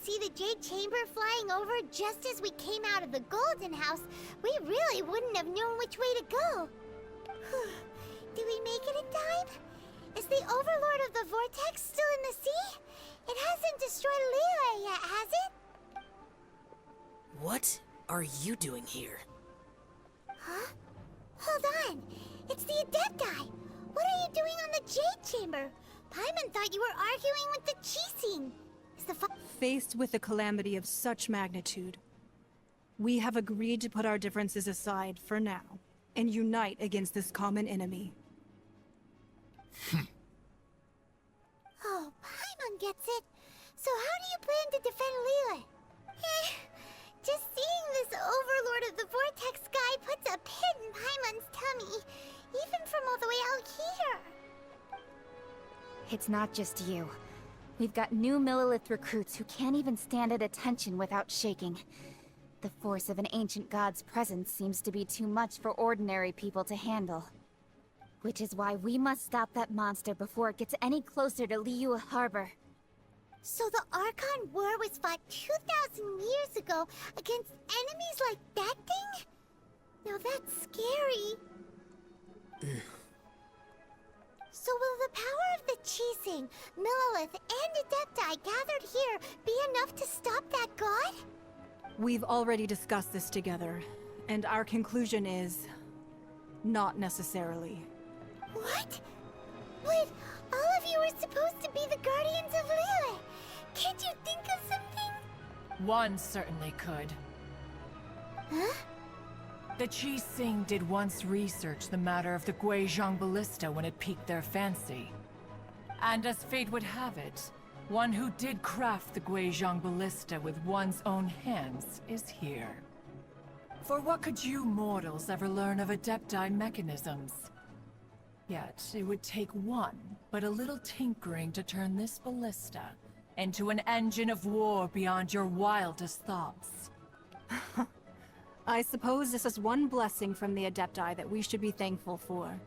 see the Jade Chamber flying over just as we came out of the Golden House, we really wouldn't have known which way to go. Did we make it in time? Is the Overlord of the Vortex still in the sea? It hasn't destroyed Liyue yet, has it? What are you doing here? Huh? Hold on. It's the Adepti. What are you doing on the Jade Chamber? Paimon thought you were arguing with the Qixing. Is the Faced with a calamity of such magnitude, we have agreed to put our differences aside for now and unite against this common enemy. Oh, Paimon gets it. So how do you plan to defend Liyue? Just seeing this Overlord of the Vortex guy puts a pit in Paimon's tummy, even from all the way out here. It's not just you. We've got new Millilith recruits who can't even stand at attention without shaking. The force of an ancient god's presence seems to be too much for ordinary people to handle. Which is why we must stop that monster before it gets any closer to Liyue Harbor. So the Archon War was fought 2,000 years ago against enemies like that thing? Now that's scary. So will the power of the Qixing, Millilith, and Adepti gathered here be enough to stop that god? We've already discussed this together, and our conclusion is... not necessarily. What? But all of you were supposed to be the guardians of Liyue. Can't you think of something? One certainly could. Huh? The Qixing did once research the matter of the Guizhong Ballista when it piqued their fancy. And as fate would have it, one who did craft the Guizhong Ballista with one's own hands is here. For what could you mortals ever learn of Adepti mechanisms? Yet, it would take one, but a little tinkering to turn this ballista into an engine of war beyond your wildest thoughts. I suppose this is one blessing from the Adepti that we should be thankful for.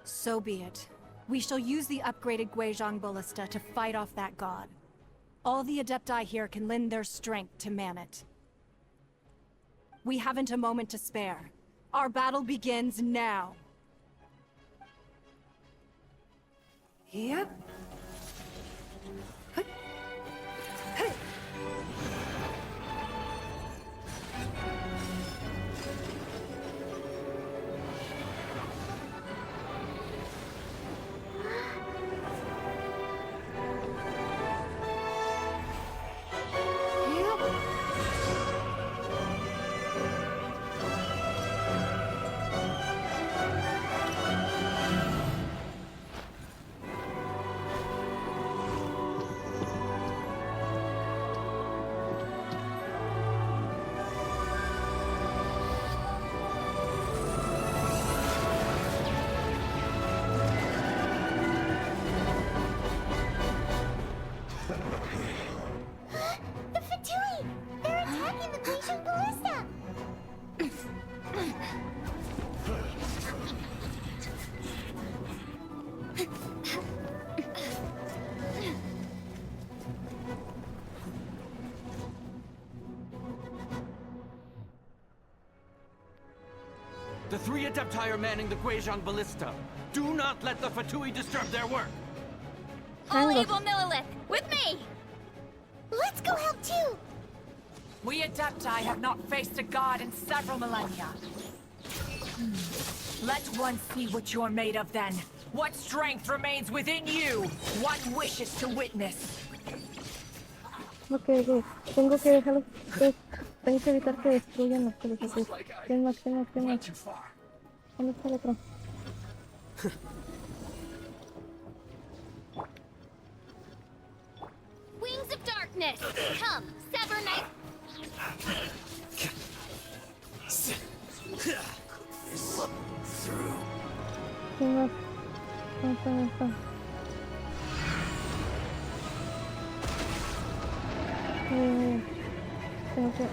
So be it. We shall use the upgraded Guizhong Ballista to fight off that god. All the Adepti here can lend their strength to man it. We haven't a moment to spare. Our battle begins now. Yep. The Fatui! They're attacking the Guizhong Ballista! The three Adepti are manning the Guizhong Ballista. Do not let the Fatui disturb their work! All able Millilith, with me! Let's go help too! We Adepti have not faced a god in several millennia. Let one see what you're made of then. What strength remains within you? What wishes to witness? Ok. Tengo que dejarlos. Tengo que evitar que destruyan los teléfonos. ¿Quién más? ¿Dónde está el otro? Wings of darkness! Come, sever night! ¿Quién más? ¿Dónde está? Tengo que...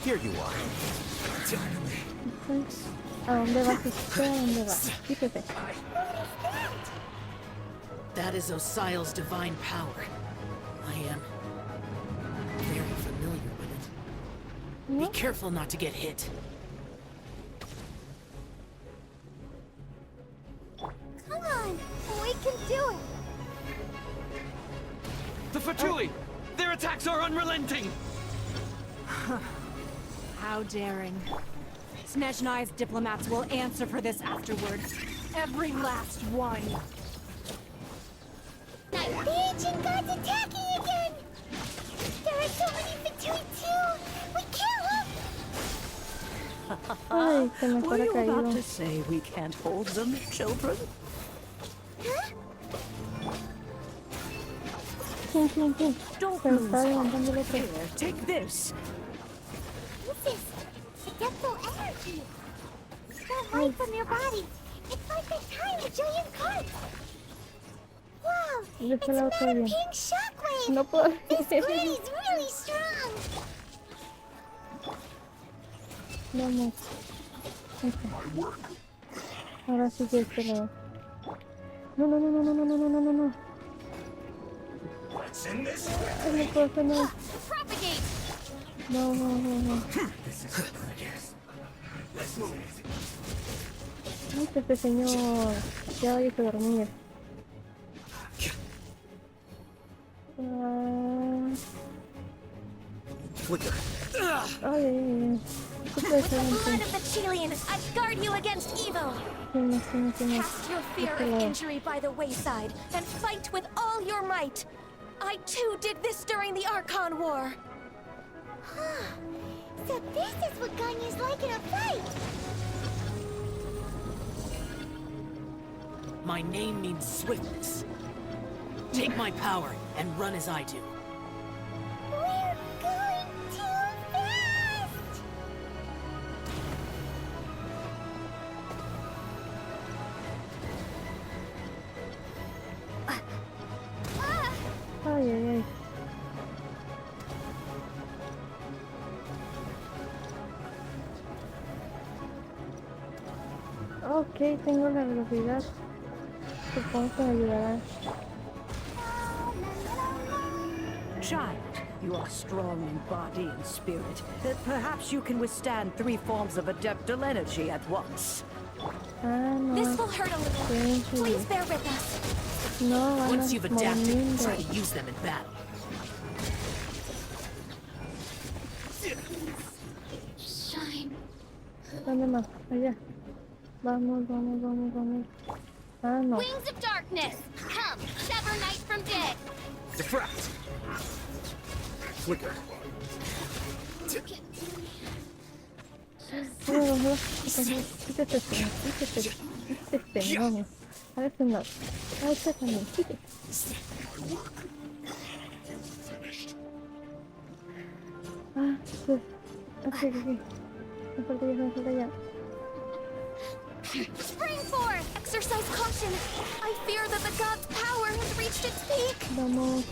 Here you are. ¿A dónde vas? ¿A dónde vas? Quítate. That is Osial's divine power. I am very familiar with it. Be careful not to get hit. Come on, we can do it. The Fatui! Their attacks are unrelenting! How daring. Snezhnai's diplomats will answer for this afterward. Every last one. The ancient god's attacking again! There are so many Fatui too! We can't look! Ay, se me Were fuera you about caído. to say we can't hold them, children? Huh? Chin, chin, chin. Don't Se me lose está levantando el heart. otro. Here, take this. This is adeptal energy! That light from your body! It's like that tiny giant cart! Wow! Yo It's se la otra Madam bien. Pink Shockwave! No puedo. This granny's really strong! Vamos. Ok. Ahora sí que este lado. No, no, no, no, no, no, no, no, no, no, no. Ay, no puedo hacer nada. Propagate! No, no, no, no. Ay, que este señor. Ya váyase a dormir. Flicker. Ay, ay, ay. ¿Qué puede With ser the blood antes? of the Chilean, I guard you against evil. Sí, no, sí, no, sí, no. Cast your fear Este of lado. injury by the wayside and fight with all your might. I too did this during the Archon War. So this is what Ganya's like in a fight! My name means swiftness. Take my power and run as I do. We're going too fast! Ay, ay, ay. Ok, tengo la velocidad. Supongo que me ayudará. Child, you are strong in body and spirit. Perhaps you can withstand 3 forms of adeptal energy at once. Ah, no. This will hurt a little. Sí, sí. Please bear with us. No, van Once a you've adapted, morir. try to use them in battle. Shine. ¿Dónde más? Allá. Vamos, vamos, vamos, vamos. Ah, no. Wings of darkness! Come, sever night from day! Diffract! Flicker. No, no, no. Quítate este, quítate este, vamos. A este no. A este también, quítate. Ah, sí. Ok, ok. Me falta ya, me falta ya. Spring forth! Exercise caution. I fear that the god's power has reached its peak. Vamos.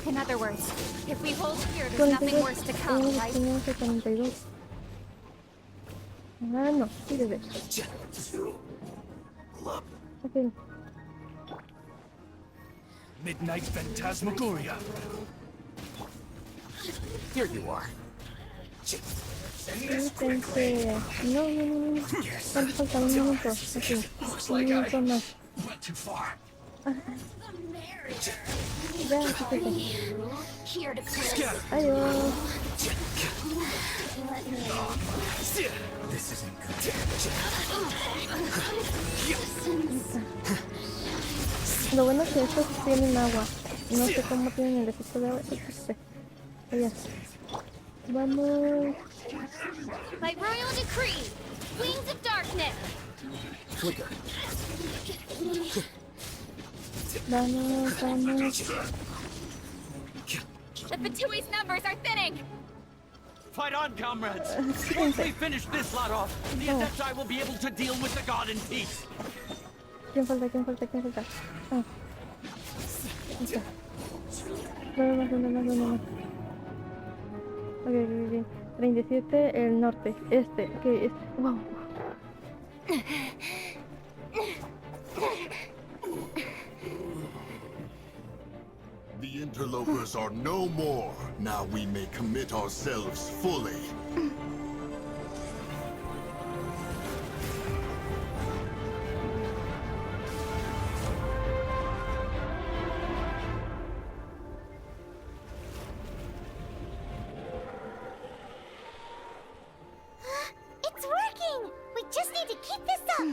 In other words, if we hold here, there's nothing 42. worse to come, right? 42. Ah, no. Quítate. Ok. Midnight Phantasmagoria. Here you are. Pensé... No, no, no, no. ¿Cuánto falta? Un minuto. Ok. Un minuto más. Ya, quítate. Here to clear. Adiós. This isn't good. Lo bueno es que estos tienen agua. No sé cómo tienen el efecto de agua. Eso allá. Vamos. By royal decree, wings of darkness! Flicker. Vamos, vamos. The Fatui's numbers are thinning. Fight on, comrades! Once we finish this lot off, the Oh. Adepti will be able to deal with the god in peace. ¿Quién falta? ¿Quién falta? ¿Quién falta? Ah. Ahí está. No más, no más, no más. Ok, ok, ok. 37, el norte. Este, ok, este. Wow. interlopers are no more. Now we may commit ourselves fully. It's working! We just need to keep this up!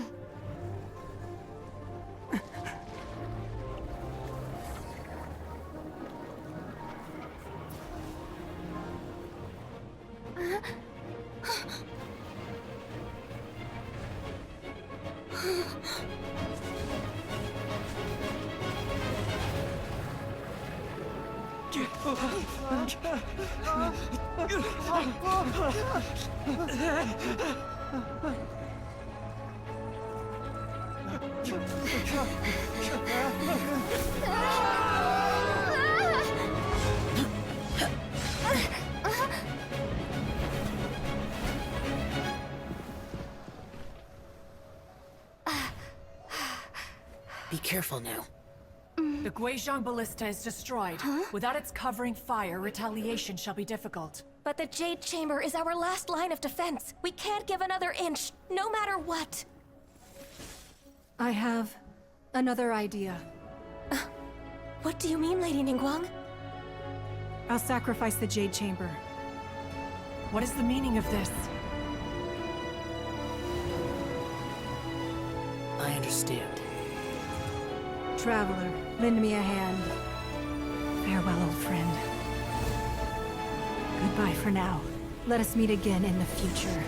Be careful now. The Guizhong Ballista is destroyed. Without its covering fire, retaliation shall be difficult. But the Jade Chamber is our last line of defense. We can't give another inch, no matter what. I have another idea. What do you mean, Lady Ningguang? I'll sacrifice the Jade Chamber. What is the meaning of this? I understand. Traveler, lend me a hand. Farewell, old friend. Goodbye for now. Let us meet again in the future.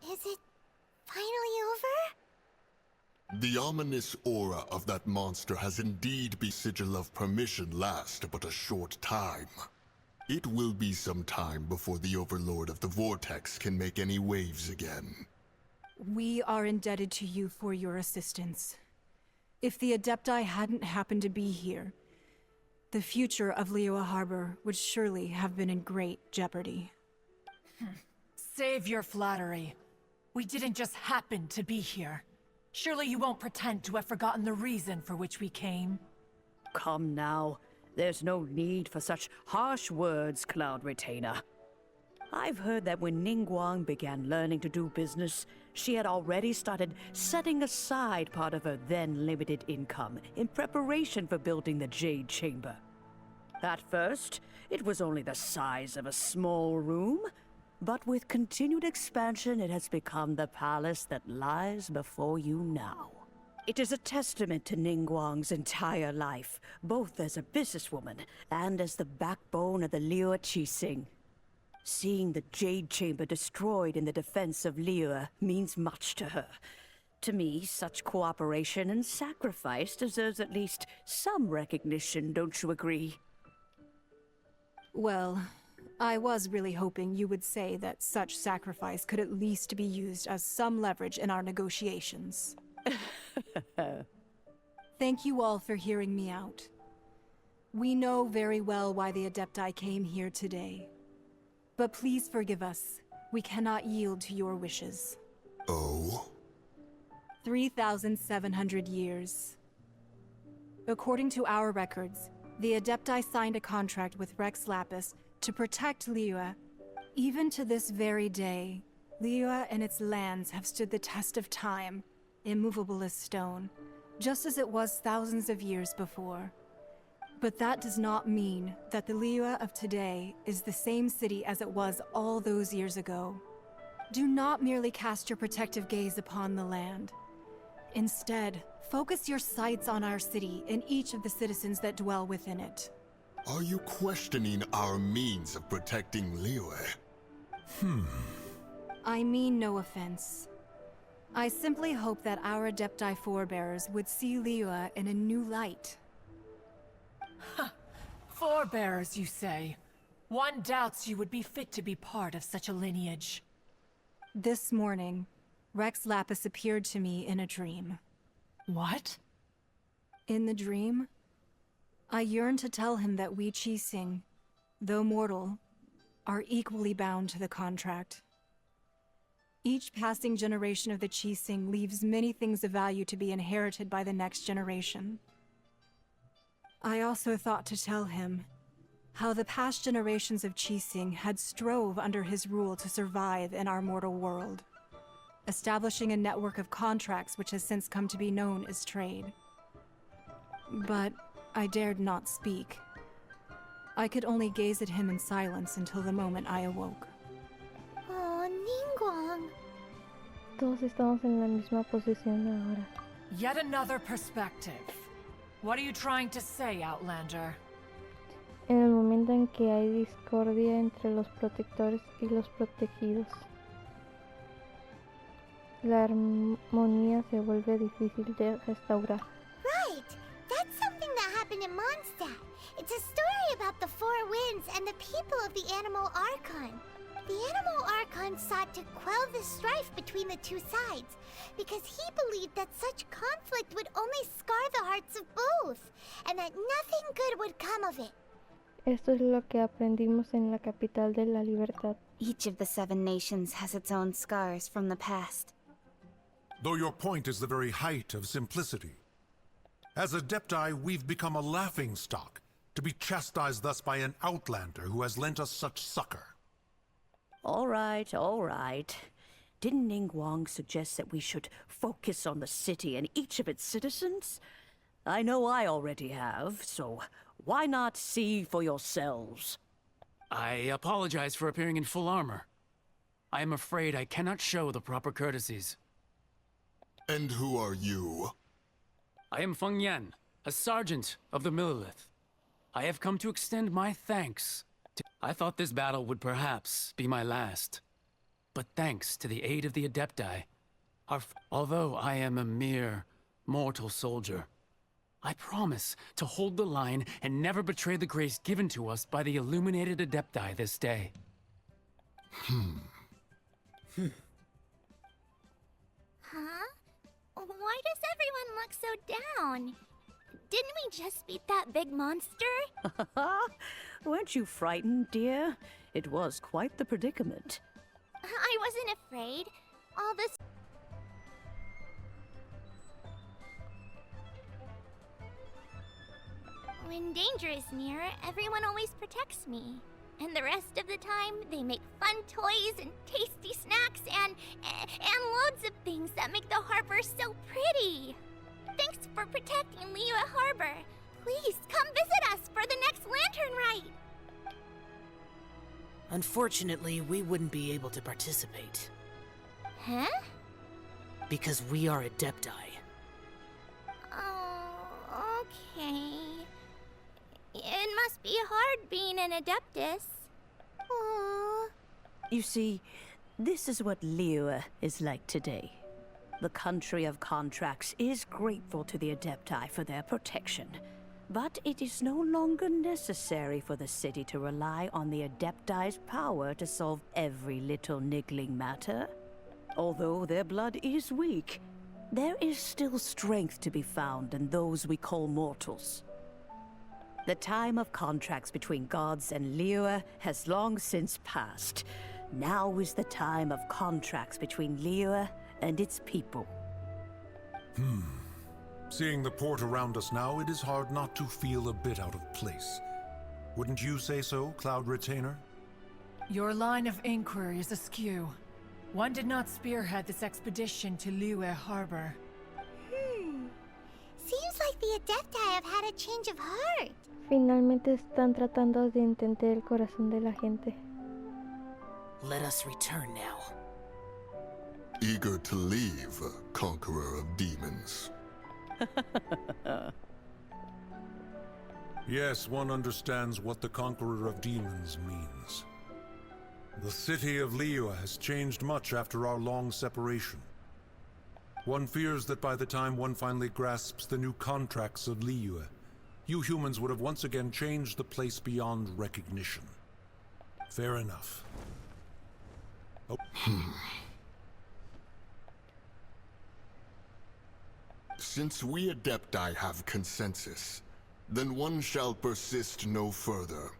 Is it finally over? The ominous aura of that monster has indeed been sigil of permission last but a short time. It will be some time before the Overlord of the Vortex can make any waves again. We are indebted to you for your assistance. If the Adepti hadn't happened to be here, the future of Liyue Harbor would surely have been in great jeopardy. Save your flattery. We didn't just happen to be here. Surely you won't pretend to have forgotten the reason for which we came. Come now. There's no need for such harsh words, Cloud Retainer. I've heard that when Ningguang began learning to do business, she had already started setting aside part of her then limited income in preparation for building the Jade Chamber. At first, it was only the size of a small room, but with continued expansion, it has become the palace that lies before you now. It is a testament to Ningguang's entire life, both as a businesswoman and as the backbone of the Liyue Qixing. Seeing the Jade Chamber destroyed in the defense of Liyue means much to her. To me, such cooperation and sacrifice deserves at least some recognition, don't you agree? Well, I was really hoping you would say that such sacrifice could at least be used as some leverage in our negotiations. Thank you all for hearing me out. We know very well why the Adepti came here today. But please forgive us. We cannot yield to your wishes. Oh? 3,700 years. According to our records, the Adepti signed a contract with Rex Lapis to protect Liyue. Even to this very day, Liyue and its lands have stood the test of time, immovable as stone, just as it was thousands of years before. But that does not mean that the Liyue of today is the same city as it was all those years ago. Do not merely cast your protective gaze upon the land. Instead, focus your sights on our city and each of the citizens that dwell within it. Are you questioning our means of protecting Liyue? I mean no offense. I simply hope that our Adepti forebears would see Liyue in a new light. Forebearers, you say? One doubts you would be fit to be part of such a lineage. This morning, Rex Lapis appeared to me in a dream. What? In the dream, I yearned to tell him that we Qixing, though mortal, are equally bound to the contract. Each passing generation of the Qixing leaves many things of value to be inherited by the next generation. I also thought to tell him how the past generations of Qixing had strove under his rule to survive in our mortal world, establishing a network of contracts which has since come to be known as trade. But I dared not speak. I could only gaze at him in silence until the moment I awoke. Oh, Ningguang. Todos estamos en la misma posición ahora. Yet another perspective. What are you trying to say, Outlander? En el momento en que hay discordia entre los protectores y los protegidos, la armonía se vuelve difícil de restaurar. Right! That's something that happened in Mondstadt. It's a story about the Four Winds and the people of the Animal Archon. The Animal Archon sought to quell the strife between the two sides, because he believed that such conflict would only scar the hearts of both, and that nothing good would come of it. Esto es lo que aprendimos en la capital de la libertad. Each of the 7 nations has its own scars from the past. Though your point is the very height of simplicity. As Adepti, we've become a laughingstock, to be chastised thus by an outlander who has lent us such succor. All right, all right. Didn't Ningguang suggest that we should focus on the city and each of its citizens? I know I already have, so why not see for yourselves? I apologize for appearing in full armor. I am afraid I cannot show the proper courtesies. And who are you? I am Feng Yan, a sergeant of the Millelith. I have come to extend my thanks. I thought this battle would perhaps be my last. But thanks to the aid of the Adepti, although I am a mere mortal soldier, I promise to hold the line and never betray the grace given to us by the illuminated Adepti this day. Huh? Why does everyone look so down? Didn't we just beat that big monster? Weren't you frightened, dear? It was quite the predicament. I wasn't afraid. All this... When danger is near, everyone always protects me. And the rest of the time, they make fun toys and tasty snacks and loads of things that make the harbor so pretty. Thanks for protecting Liyue Harbor. Please come visit us for the next lantern rite. Unfortunately, we wouldn't be able to participate. Huh? Because we are Adepti. Oh, okay. It must be hard being an Adeptus. Aww. You see, this is what Liyue is like today. The country of contracts is grateful to the Adepti for their protection. But it is no longer necessary for the city to rely on the Adepti's power to solve every little niggling matter. Although their blood is weak, there is still strength to be found in those we call mortals. The time of contracts between gods and Liyue has long since passed. Now is the time of contracts between Liyue and its people. Seeing the port around us now, it is hard not to feel a bit out of place. Wouldn't you say so, Cloud Retainer? Your line of inquiry is askew. One did not spearhead this expedition to Liyue Harbor. Seems like the Adepti have had a change of heart. Finalmente están tratando de entender el corazón de la gente. Let us return now. Eager to leave, conqueror of demons. Yes, one understands what the Conqueror of Demons means. The city of Liyue has changed much after our long separation. One fears that by the time one finally grasps the new contracts of Liyue, you humans would have once again changed the place beyond recognition. Fair enough. Oh. Since we Adepti have consensus, then one shall persist no further.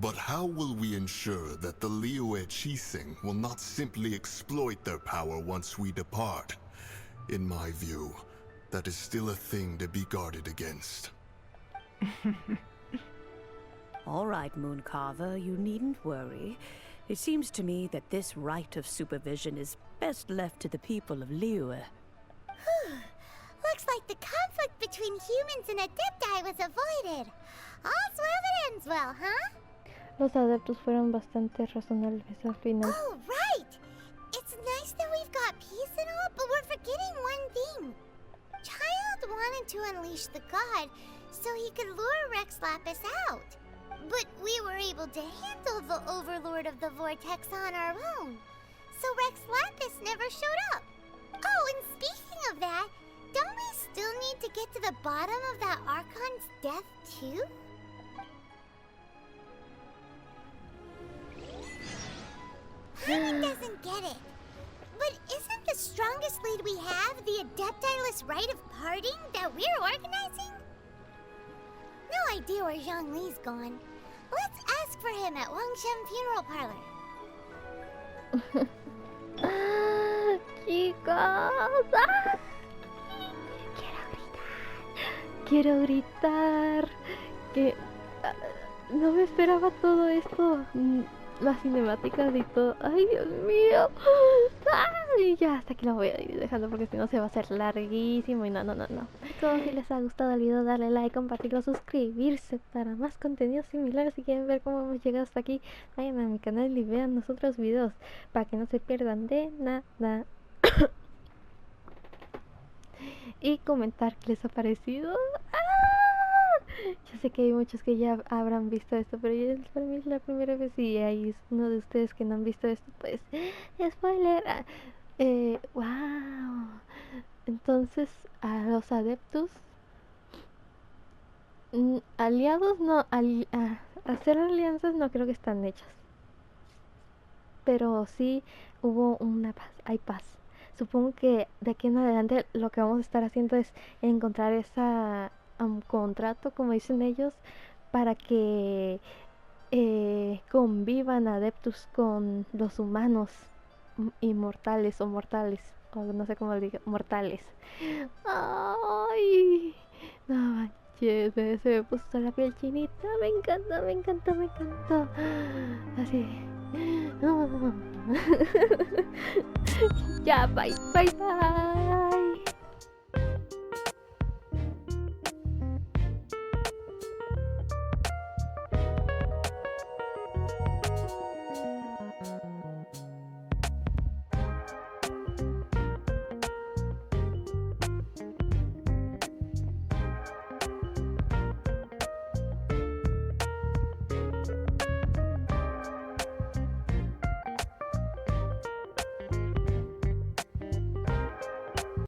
But how will we ensure that the Liyue Chising will not simply exploit their power once we depart? In my view, that is still a thing to be guarded against. All right, Mooncarver, you needn't worry. It seems to me that this right of supervision is best left to the people of Liyue. Looks like the conflict between humans and Adepti was avoided. All's well that ends well, huh? Los adeptos fueron bastante razonables al final. Oh, right! It's nice that we've got peace and all, but we're forgetting one thing. Child wanted to unleash the god so he could lure Rex Lapis out. But we were able to handle the Overlord of the Vortex on our own. So Rex Lapis never showed up. Oh, and speaking of that, don't we still need to get to the bottom of that Archon's death, too? Honey doesn't get it. But isn't the strongest lead we have the Adeptiless rite of parting that we're organizing? No idea where Zhongli's gone. Let's ask for him at Wangshen Funeral Parlor. Chicos, quiero gritar. Que no me esperaba todo esto. Las cinemáticas y todo. Ay, Dios mío. Y ya hasta aquí lo voy a ir dejando porque si no se va a hacer larguísimo. Y no. Chicos, si les ha gustado el video, darle like, compartirlo, suscribirse para más contenido similar. Si quieren ver cómo hemos llegado hasta aquí, vayan a mi canal y vean los otros videos para que no se pierdan de nada. Y comentar qué les ha parecido. Yo sé que hay muchos que ya habrán visto esto, pero para mí es la primera vez y hay uno de ustedes que no han visto esto, pues spoiler. Wow. Entonces a los adeptos aliados no, hacer alianzas no creo que están hechas, pero sí hubo una paz, hay paz. Supongo que de aquí en adelante lo que vamos a estar haciendo es encontrar esa contrato, como dicen ellos, para que convivan adeptos con los humanos inmortales o mortales, o no sé cómo digo, mortales. Ay, no manches, se me puso la piel chinita, me encanta. Así. Ya, bye.